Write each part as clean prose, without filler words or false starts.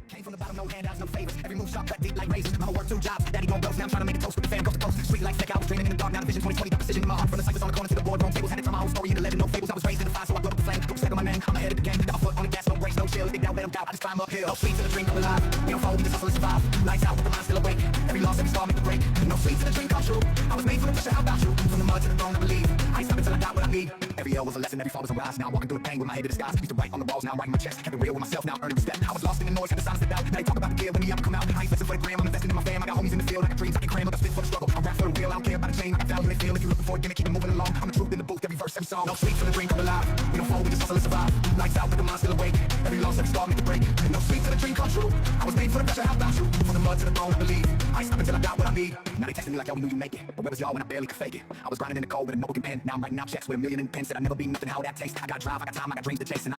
Came from the bottom, no handouts, no favors. Every move shot cut deep like razors. I'ma work 2 jobs, daddy gon' bills. Now I'm trying to make a toast with the fan coast to coast. Sweet life, fake out, dreaming in the dark. Now the vision 2020, got precision in my heart. From the ciphers on the corner to the boardroom tables. Had it from my whole story, hit 11, no fables. I was raised in the fire, so I blew up the flame. Go step on my name, I'm ahead of the game. Got a foot on the gas, no brakes, no chill. Dig down, let them doubt, I just climb uphill. No sleep till the dream come alive. We don't fold, we just hustle and survive. Lights out with the mind still awake. Every loss, every star, make a break. No sleep till the dream come true. I was made for the pressure, how about you? From the mud to the throne, I believe. I ain't stopping till I got what I need. Every L was a lesson, every fall was a rise. Now I'm walking through the pain with my head in the skies. Used to write on the walls, now I'm writing my chest. Kept it real with myself, now earning respect. I was lost in the noise, had the silence to doubt. Now they talk about the gear when the album come out. I ain't flexing for the gram, I'm investing in my fam. I got homies in the field, I got dreams I can cram. I got spit for the struggle, I rap for the real. I don't care about the chain, I got value they feel. If you're looking for a gimmick, keep it moving along. I'm the truth in the booth, every verse, every song. No sleep till the dream come alive. We don't fold, we just hustle and survive. Lights out with the mind still awake. Every loss, every star, make a break. No sleep till the dream come true. I was made for the pressure, how about you? From the mud to the throne, I believe. I ain't stopping till I got what I need. Now they texting me like, yo, we knew you make it. But where was y'all when I barely could fake it? I was grinding in the cold with a notebook and pen. Now I'm writing out checks with a million in pen. Said I'd never be nothing, how that tastes. I got drive, I got time, I got dreams to chase. And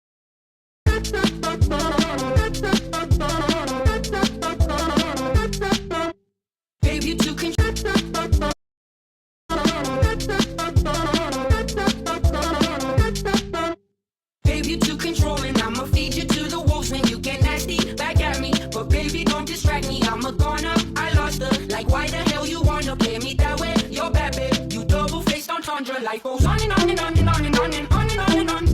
Babe, you too Babe, you too controlling. I'ma feed you to the wolves when you get nasty back at me. But baby, don't distract me. I'm a goner. I lost her. Like, why the hell you wanna play me that way? You're bad, babe. You double-faced entendre. Life goes on and on and on and on and on and on and on and on.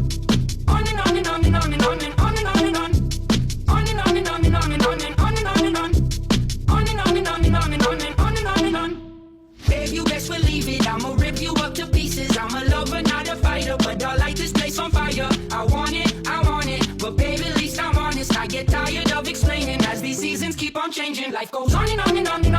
On and on and on and on and on and on and on and on. On and on and on and on and on and on and on and on. On and on and on and on and on and on and on and on. Babe, you best believe it. I'ma rip you up to pieces. I'm a lover, not a fighter, but I'll light this place on fire. I want it, but baby, at least I'm honest. I get tired of explaining as these seasons keep on changing. Life goes on and on and on and